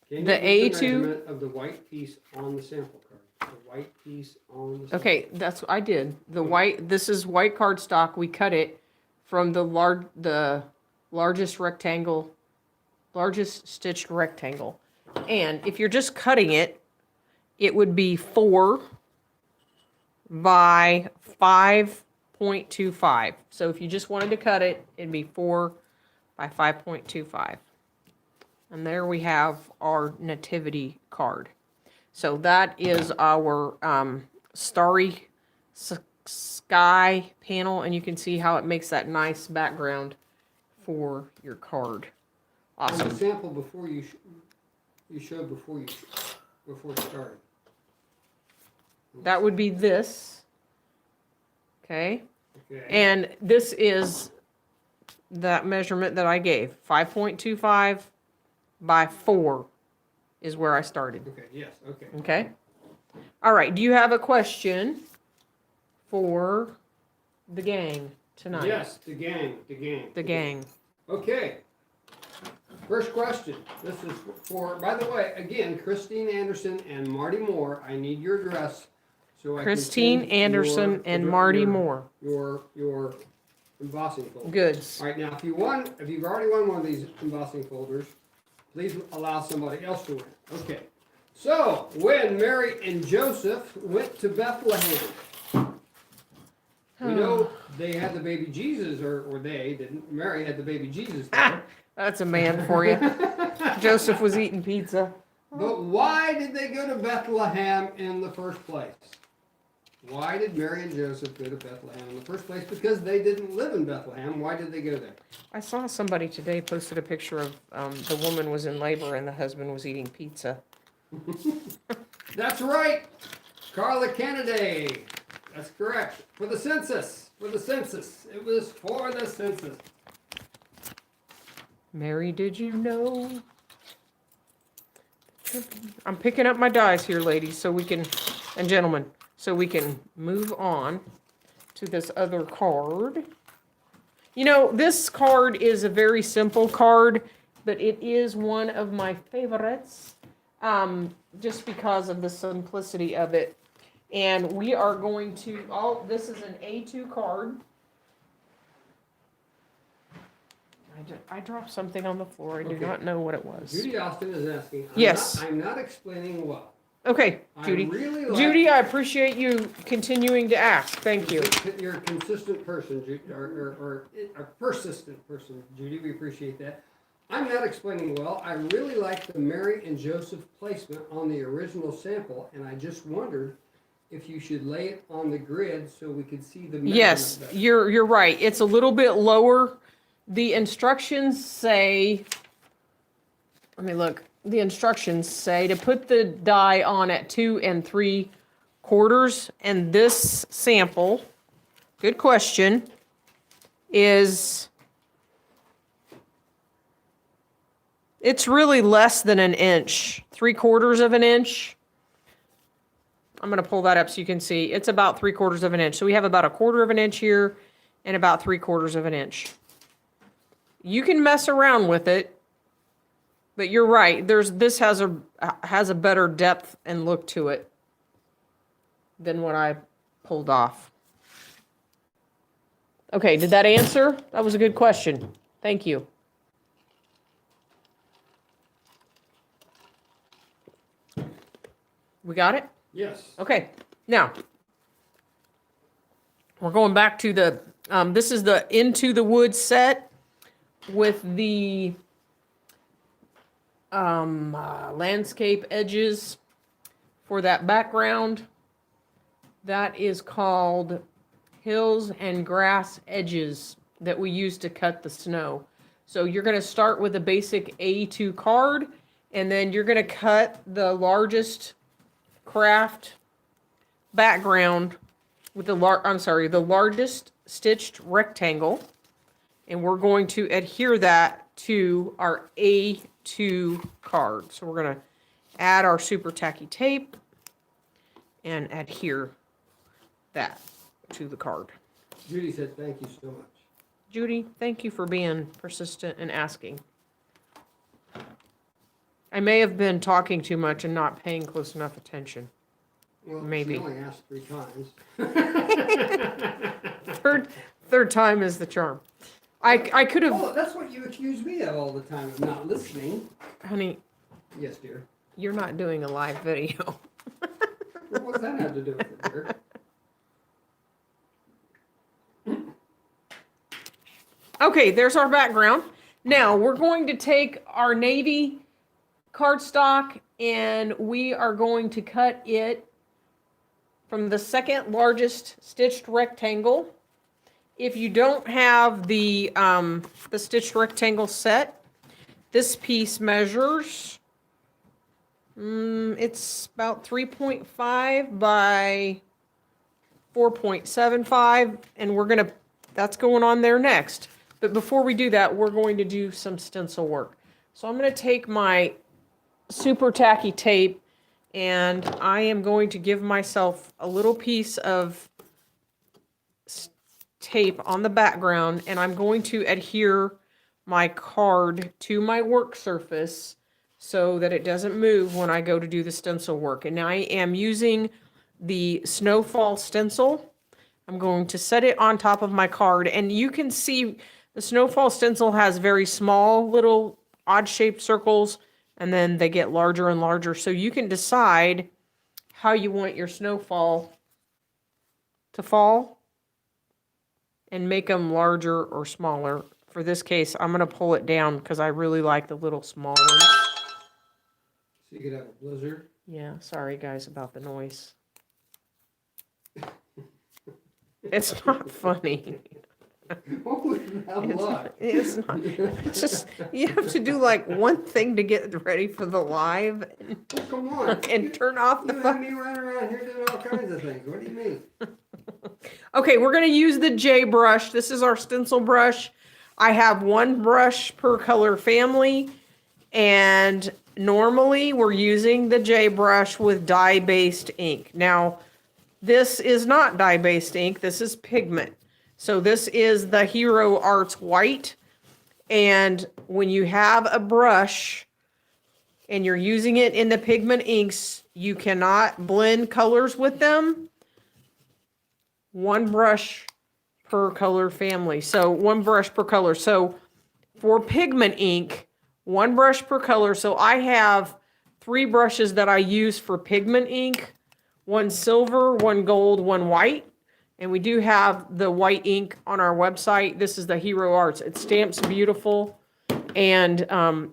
Speaker 1: Can
Speaker 2: The
Speaker 1: you give
Speaker 2: A2?
Speaker 1: the measurement of the white piece on the sample card? The white piece on the sample
Speaker 2: Okay, that's what I did. This is white cardstock. We cut it from the largest stitched rectangle. And if you're just cutting it, it would be 4 by 5.25. So if you just wanted to cut it, it'd be 4 by 5.25. And there we have our nativity card. So that is our starry sky panel, and you can see how it makes that nice background for your card.
Speaker 1: On
Speaker 2: Awesome.
Speaker 1: the sample before you showed before it started.
Speaker 2: That would be this. Okay.
Speaker 1: Okay.
Speaker 2: And this is that measurement that I gave. 5.25 by 4 is where I started.
Speaker 1: Okay, yes, okay.
Speaker 2: Okay. All right. Do you have a question for the gang tonight?
Speaker 1: Yes, the gang.
Speaker 2: The gang.
Speaker 1: Okay. First question. This is for, by the way, again, Christine Anderson and Marty Moore. I need your address so I
Speaker 2: Christine
Speaker 1: can send
Speaker 2: Anderson and Marty Moore.
Speaker 1: Your embossing folder.
Speaker 2: Goods.
Speaker 1: All right, now if you've already won one of these embossing folders, please allow somebody else to win. Okay. So, when Mary and Joseph went to Bethlehem, we know they had the baby Jesus, or they didn't. Mary had the baby Jesus there.
Speaker 2: That's a man for you. Joseph was eating pizza.
Speaker 1: But why did they go to Bethlehem in the first place? Why did Mary and Joseph go to Bethlehem in the first place? Because they didn't live in Bethlehem. Why did they go there?
Speaker 2: I saw somebody today posted a picture of the woman was in labor and the husband was eating pizza.
Speaker 1: That's right. Carla Kennedy. That's correct. For the census. For the census. It was for the census.
Speaker 2: Mary, did you know? I'm picking up my dies here, ladies, and gentlemen, so we can move on to this other card. You know, this card is a very simple card, but it is one of my favorites, just because of the simplicity of it. And we are going to, this is an A2 card. I dropped something on the floor. I do not know what it was.
Speaker 1: Judy Austin is asking.
Speaker 2: Yes.
Speaker 1: I'm not explaining well.
Speaker 2: Okay, Judy. Judy, I appreciate you continuing to ask. Thank you.
Speaker 1: You're a consistent person, or a persistent person, Judy. We appreciate that. I'm not explaining well. I really like the Mary and Joseph placement on the original sample, and I just wondered if you should lay it on the grid so we could see the measurement.
Speaker 2: Yes,
Speaker 1: better.
Speaker 2: you're right. It's a little bit lower. The instructions say, let me look. The instructions say to put the die on at 2 3/4, and this sample, good question, it's really less than an inch, 3/4 of an inch. I'm going to pull that up so you can see. It's about 3/4 of an inch. So we have about 1/4 of an inch here and about 3/4 of an inch. You can mess around with it, but you're right. This has a better depth and look to it than what I pulled off. Okay, did that answer? That was a good question. Thank you. We got it?
Speaker 1: Yes.
Speaker 2: Okay, now we're going back to the, this is the Into the Woods set with the landscape edges for that background. that is called Hills and Grass Edges that we use to cut the snow. So you're going to start with a basic A2 card, and then you're going to cut the largest craft background with the largest stitched rectangle, and we're going to adhere that to our A2 card. So we're going to add our super tacky tape and adhere that to the card.
Speaker 1: Judy said, thank you so much.
Speaker 2: Judy, thank you for being persistent and asking. I may have been talking too much and not paying close enough attention.
Speaker 1: Well,
Speaker 2: Maybe.
Speaker 1: she only asked 3 times.
Speaker 2: Third time is the charm. I could have,
Speaker 1: Oh, that's what you accuse me of all the time, of not listening.
Speaker 2: honey,
Speaker 1: Yes, dear.
Speaker 2: you're not doing a live video.
Speaker 1: What does that have to do with it, dear?
Speaker 2: Okay, there's our background. Now we're going to take our navy cardstock and we are going to cut it from the second largest stitched rectangle. If you don't have the stitched rectangle set, this piece measures, it's about 3.5 by 4.75, and that's going on there next. But before we do that, we're going to do some stencil work. So I'm going to take my super tacky tape and I am going to give myself a little piece of tape on the background, and I'm going to adhere my card to my work surface so that it doesn't move when I go to do the stencil work. And I am using the Snowfall stencil. I'm going to set it on top of my card, and you can see the Snowfall stencil has very small little odd-shaped circles, and then they get larger and larger. So you can decide how you want your snowfall to fall and make them larger or smaller. For this case, I'm going to pull it down because I really like the little small ones.
Speaker 1: So you could have a blizzard.
Speaker 2: Yeah, sorry guys about the noise. It's not funny.
Speaker 1: Holy hell, look.
Speaker 2: It's not. It's just, you have to do like one thing to get ready for the live
Speaker 1: Oh, come on.
Speaker 2: and turn off the
Speaker 1: You
Speaker 2: phone.
Speaker 1: have me running around here doing all kinds of things. What do you mean?
Speaker 2: Okay, we're going to use the J brush. This is our stencil brush. I have one brush per color family, and normally we're using the J brush with dye-based ink. Now, this is not dye-based ink. This is pigment. So this is the Hero Arts White. And when you have a brush and you're using it in the pigment inks, you cannot blend colors with them. One brush per color family. So one brush per color. So for pigment ink, one brush per color. So I have 3 brushes that I use for pigment ink. One silver, one gold, one white. And we do have the white ink on our website. This is the Hero Arts. It stamps beautiful, and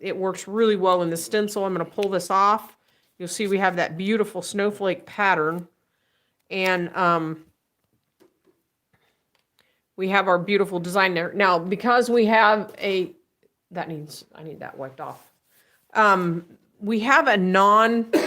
Speaker 2: it works really well in the stencil. I'm going to pull this off. You'll see we have that beautiful snowflake pattern. And we have our beautiful design there. Now, because we have I need that wiped off. We have a non-porous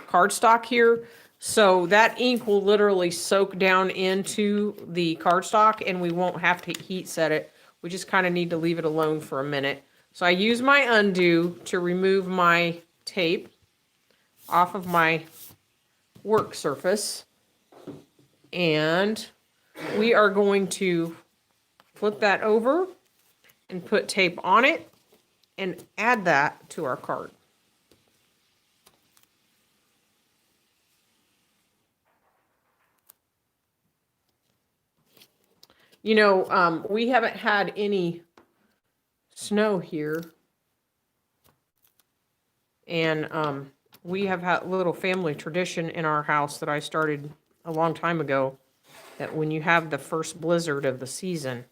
Speaker 2: cardstock here. So that ink will literally soak down into the cardstock, and we won't have to heat set it. We just kind of need to leave it alone for a minute. So I use my undo to remove my tape off of my work surface. And we are going to flip that over and put tape on it and add that to our card. You know, we haven't had any snow here. And we have had a little family tradition in our house that I started a long time ago, that when you have the first blizzard of the season,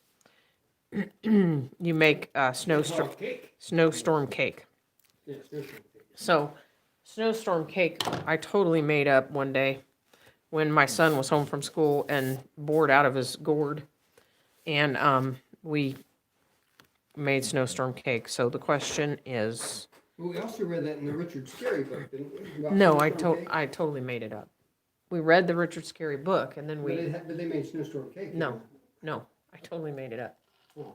Speaker 2: you make a snowstorm cake.
Speaker 1: Yeah, snowstorm cake.
Speaker 2: So snowstorm cake I totally made up one day when my son was home from school and bored out of his gourd. And we made snowstorm cake. So the question is,
Speaker 1: Well, we also read that in the Richard Scarry book, didn't we? About
Speaker 2: no,
Speaker 1: snowstorm cake?
Speaker 2: I totally made it up. We read the Richard Scarry book and then
Speaker 1: But they made snowstorm cake.
Speaker 2: No. No, I totally made it up.
Speaker 1: Oh.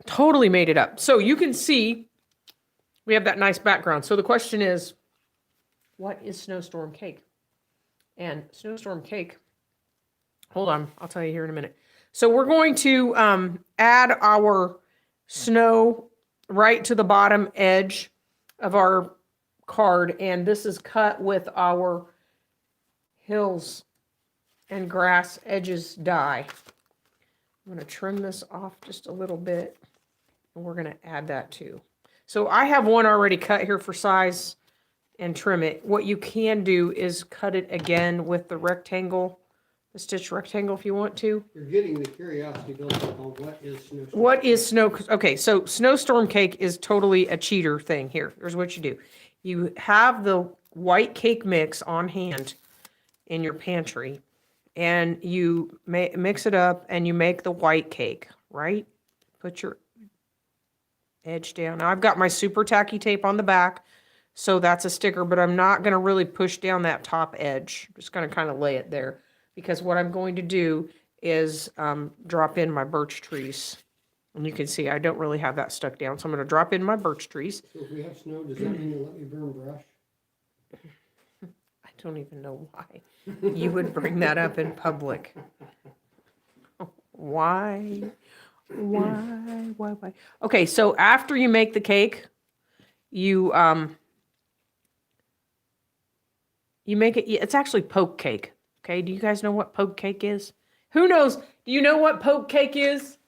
Speaker 2: Totally made it up. So you can see we have that nice background. So the question is, what is snowstorm cake? And snowstorm cake, hold on, I'll tell you here in a minute. So we're going to add our snow right to the bottom edge of our card. And this is cut with our hills and grass edges die. I'm going to trim this off just a little bit. And we're going to add that too. So I have one already cut here for size and trim it. What you can do is cut it again with the rectangle, the stitch rectangle if you want to.
Speaker 1: You're getting the curiosity built up on what is snowstorm.
Speaker 2: What is snow? Okay, so snowstorm cake is totally a cheater thing here. Here's what you do. You have the white cake mix on hand in your pantry and you mix it up and you make the white cake, right? Put your edge down. Now I've got my super tacky tape on the back, so that's a sticker, but I'm not going to really push down that top edge. I'm just going to kind of lay it there because what I'm going to do is drop in my birch trees. And you can see I don't really have that stuck down, so I'm going to drop in my birch trees.
Speaker 1: So if we have snow, does that mean you'll let me burn brush?
Speaker 2: I don't even know why you would bring that up in public. Why? Why? Okay, so after you make the cake, you make it, it's actually poke cake. Okay, do you guys know what poke cake is? Who knows? Do you know what poke cake is?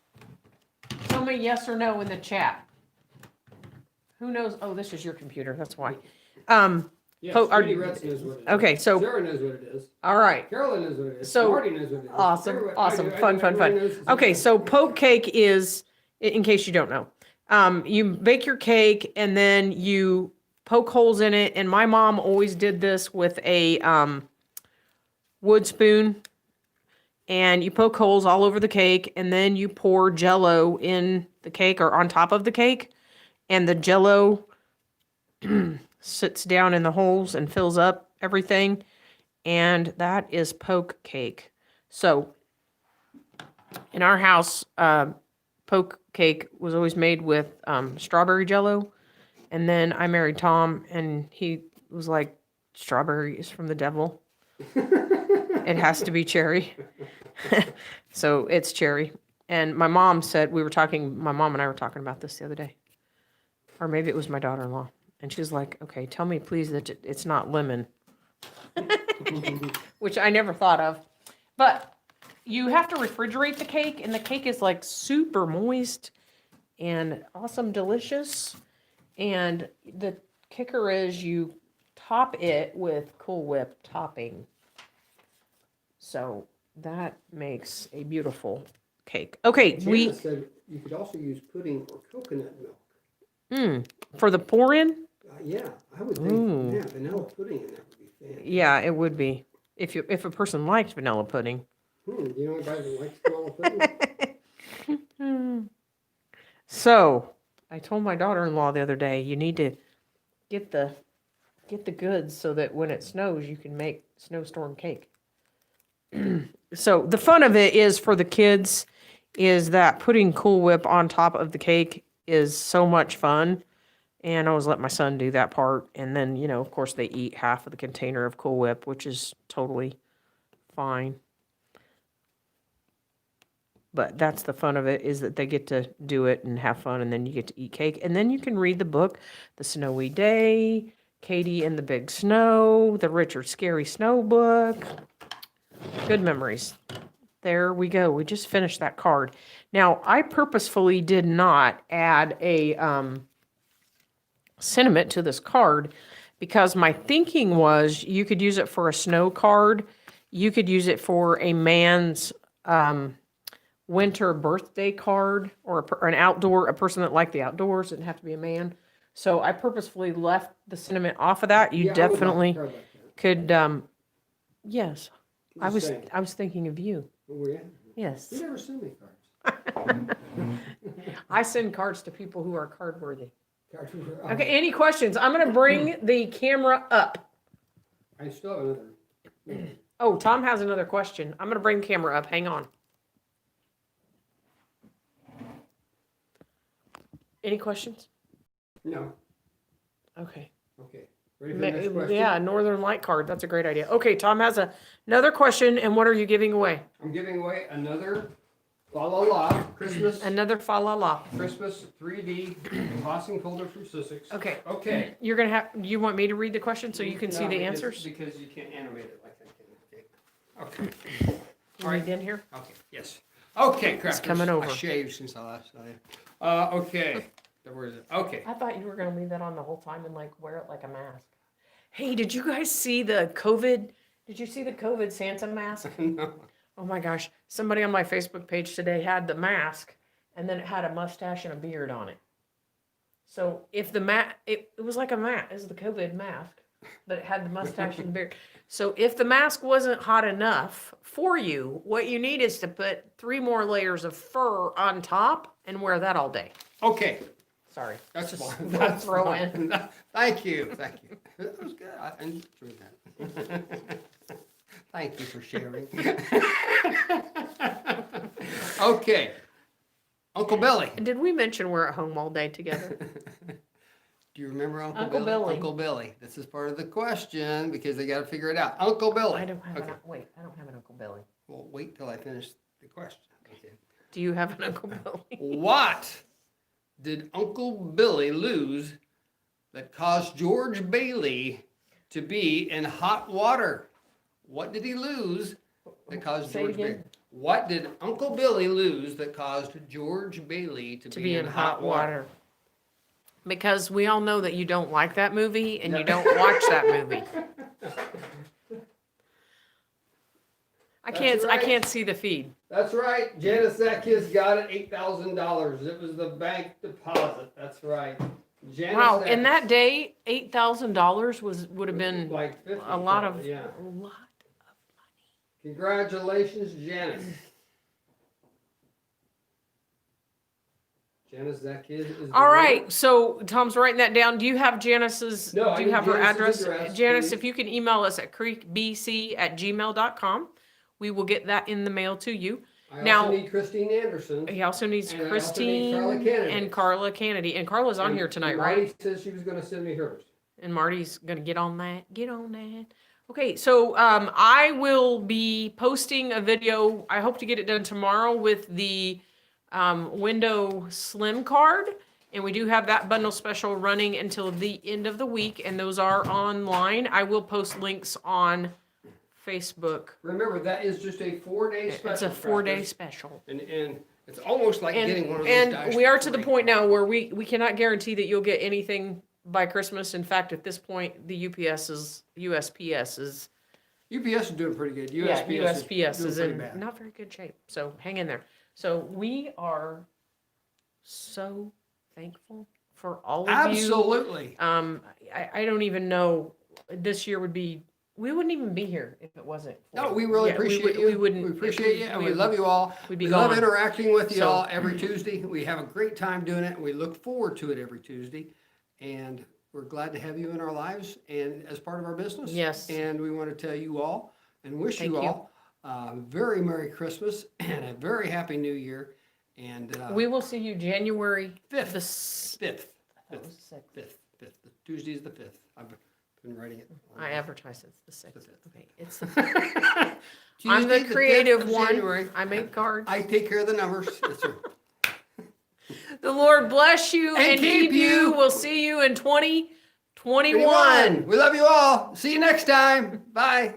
Speaker 2: Tell me yes or no in the chat. Who knows? Oh, this is your computer, that's why.
Speaker 1: Yes,
Speaker 2: Po- are-
Speaker 1: Judy Retz knows what it is.
Speaker 2: Okay, so,
Speaker 1: Sarah knows what it is.
Speaker 2: all right.
Speaker 1: Carolyn knows what it is.
Speaker 2: So-
Speaker 1: Marty knows what it is.
Speaker 2: Awesome,
Speaker 1: Everybody-
Speaker 2: awesome,
Speaker 1: I
Speaker 2: fun.
Speaker 1: know everybody knows it's
Speaker 2: Okay,
Speaker 1: okay.
Speaker 2: so poke cake is, in case you don't know, you bake your cake and then you poke holes in it. And my mom always did this with a wood spoon. And you poke holes all over the cake and then you pour Jell-O in the cake or on top of the cake. And the Jell-O sits down in the holes and fills up everything. And that is poke cake. So in our house, poke cake was always made with strawberry Jell-O. And then I married Tom and he was like, strawberry is from the devil. It has to be cherry. So it's cherry. And my mom said, my mom and I were talking about this the other day. Or maybe it was my daughter-in-law. And she was like, okay, tell me please that it's not lemon. Which I never thought of. But you have to refrigerate the cake, and the cake is like super moist and awesome delicious. And the kicker is you top it with Cool Whip topping. So that makes a beautiful cake. Okay,
Speaker 1: Jana said you could also use pudding or coconut milk.
Speaker 2: For the pour-in?
Speaker 1: Yeah, I would think, yeah, vanilla pudding in that would be fantastic.
Speaker 2: Yeah, it would be. If a person likes vanilla pudding.
Speaker 1: Do you know anybody that likes vanilla pudding?
Speaker 2: So, I told my daughter-in-law the other day, you need to get the goods so that when it snows, you can make snowstorm cake. So, the fun of it is for the kids is that putting Cool Whip on top of the cake is so much fun. And I always let my son do that part. And then, of course, they eat half of the container of Cool Whip, which is totally fine. But that's the fun of it, is that they get to do it and have fun, and then you get to eat cake. And then you can read the book, The Snowy Day, Katie and the Big Snow, the Richard Scarry Snow book. Good memories. There we go. We just finished that card. Now, I purposefully did not add a sentiment to this card because my thinking was you could use it for a snow card. You could use it for a man's winter birthday card or an outdoor, a person that liked the outdoors, didn't have to be a man. So I purposefully left the sentiment off of that. You
Speaker 1: Yeah, I would like a
Speaker 2: definitely
Speaker 1: card like that.
Speaker 2: could, yes,
Speaker 1: Just saying.
Speaker 2: I was thinking of you.
Speaker 1: Oh, yeah?
Speaker 2: Yes.
Speaker 1: You never send me cards.
Speaker 2: I send cards to people who are card worthy.
Speaker 1: Cards
Speaker 2: Okay, any questions? I'm gonna bring the camera up.
Speaker 1: I still have another.
Speaker 2: Oh, Tom has another question. I'm gonna bring the camera up. Hang on. Any questions?
Speaker 1: No.
Speaker 2: Okay.
Speaker 1: Okay. Ready for the next question?
Speaker 2: Yeah, Northern Light card. That's a great idea. Okay, Tom has another question, and what are you giving away?
Speaker 1: I'm giving away another La La La Christmas
Speaker 2: Another fa la la.
Speaker 1: Christmas 3D embossing folder from Sussex.
Speaker 2: Okay.
Speaker 1: Okay.
Speaker 2: You're gonna have. You want me to read the question so you can see
Speaker 1: No,
Speaker 2: the
Speaker 1: because-
Speaker 2: answers?
Speaker 1: Because you can't animate it like I can. Okay.
Speaker 2: You read in here.
Speaker 1: Okay. Yes. Okay, crafters.
Speaker 2: coming over.
Speaker 1: I shaved since I last saw you. Okay. Where is it? Okay.
Speaker 2: I thought you were gonna leave that on the whole time and like wear it like a mask. Hey, did you guys see the COVID? Did you see the COVID Santa mask?
Speaker 1: No.
Speaker 2: Oh my gosh. Somebody on my Facebook page today had the mask and then it had a mustache and a beard on it. So if the it was like a mask, it was the COVID mask, but it had the mustache and beard. So if the mask wasn't hot enough for you, what you need is to put 3 more layers of fur on top and wear that all day.
Speaker 1: Okay.
Speaker 2: Sorry.
Speaker 1: That's
Speaker 2: Just
Speaker 1: fine.
Speaker 2: throw
Speaker 1: That's
Speaker 2: in.
Speaker 1: fine. Thank you. Thank you. That was good. I enjoyed that. Thank you for sharing. Okay. Uncle Billy.
Speaker 2: Did we mention we're at home all day together?
Speaker 1: Do you remember Uncle,
Speaker 2: Uncle Billy.
Speaker 1: Uncle Billy. This is part of the question because they got to figure it out. Uncle Billy.
Speaker 2: I don't have
Speaker 1: Okay.
Speaker 2: I don't have an Uncle Billy.
Speaker 1: Well, wait till I finish the question. Okay.
Speaker 2: Do you have an Uncle Billy?
Speaker 1: What did Uncle Billy lose that caused George Bailey to be in hot water? What did he lose that caused
Speaker 2: Say it
Speaker 1: George Bailey?
Speaker 2: again.
Speaker 1: What did Uncle Billy lose that caused George Bailey to be in hot water?
Speaker 2: Because we all know that you don't like that movie and you don't watch that movie. I
Speaker 1: That's right.
Speaker 2: can't see the feed.
Speaker 1: That's right. Janice Zakis got it $8,000. It was the bank deposit. That's right. Janice
Speaker 2: Wow,
Speaker 1: Zakis,
Speaker 2: in that day, $8,000 would have been
Speaker 1: like 50
Speaker 2: a lot of
Speaker 1: yeah.
Speaker 2: a lot.
Speaker 1: Congratulations, Janice. Janice Zakis is the
Speaker 2: All
Speaker 1: winner.
Speaker 2: right, so Tom's writing that down. Do you have Janice's?
Speaker 1: No, I
Speaker 2: do you
Speaker 1: need
Speaker 2: have her
Speaker 1: Janice's
Speaker 2: address?
Speaker 1: address,
Speaker 2: Janice,
Speaker 1: please.
Speaker 2: if you can email us at creekbc@gmail.com, we will get that in the mail to you.
Speaker 1: I
Speaker 2: Now-
Speaker 1: also need Christine Anderson.
Speaker 2: He also needs
Speaker 1: And I also need
Speaker 2: Christine
Speaker 1: Carla Kennedy.
Speaker 2: and Carla Kennedy, and Carla's on
Speaker 1: And-
Speaker 2: here tonight,
Speaker 1: and
Speaker 2: right?
Speaker 1: Marty says she was going to send me hers.
Speaker 2: And Marty's gonna get on that. Get on that. Okay, so I will be posting a video. I hope to get it done tomorrow with the window slim card, and we do have that bundle special running until the end of the week, and those are online. I will post links on Facebook.
Speaker 1: Remember, that is just a 4-day special.
Speaker 2: It's a 4-day
Speaker 1: practice.
Speaker 2: special.
Speaker 1: And it's almost like getting one of those
Speaker 2: And
Speaker 1: dice
Speaker 2: we
Speaker 1: for
Speaker 2: are to the
Speaker 1: free.
Speaker 2: point now where we cannot guarantee that you'll get anything by Christmas. In fact, at this point, the USPS is
Speaker 1: UPS is doing pretty good.
Speaker 2: yeah,
Speaker 1: USPS,
Speaker 2: USPS
Speaker 1: is
Speaker 2: is
Speaker 1: doing
Speaker 2: in
Speaker 1: pretty bad.
Speaker 2: not very good shape. So hang in there. So we are so thankful for all of
Speaker 1: Absolutely.
Speaker 2: you. I don't even know. This year would be. We wouldn't even be here if it wasn't. For
Speaker 1: No, we really appreciate you.
Speaker 2: We wouldn't.
Speaker 1: We appreciate you, and we love you all.
Speaker 2: We'd be
Speaker 1: We love
Speaker 2: gone.
Speaker 1: interacting with you
Speaker 2: So-
Speaker 1: all every Tuesday. We have a great time doing it. We look forward to it every Tuesday, and we're glad to have you in our lives and as part of our business.
Speaker 2: Yes.
Speaker 1: And we want to tell you all and wish
Speaker 2: Thank
Speaker 1: you
Speaker 2: you.
Speaker 1: all a very Merry Christmas and a very Happy New Year. And
Speaker 2: We will see you January
Speaker 1: Fifth.
Speaker 2: the s-
Speaker 1: fifth,
Speaker 2: that was sick.
Speaker 1: fifth. Tuesday is the 5th. I've been writing it.
Speaker 2: I advertise it's the 6th.
Speaker 1: fifth.
Speaker 2: Okay, it's the
Speaker 1: Tuesday,
Speaker 2: I'm the
Speaker 1: 5th
Speaker 2: creative
Speaker 1: of
Speaker 2: one.
Speaker 1: January.
Speaker 2: I make cards.
Speaker 1: I take care of the numbers. Yes, sir.
Speaker 2: The Lord bless you
Speaker 1: And
Speaker 2: and,
Speaker 1: keep
Speaker 2: keep you.
Speaker 1: you.
Speaker 2: We'll see you in 2021.
Speaker 1: 21. We love you all. See you next time. Bye.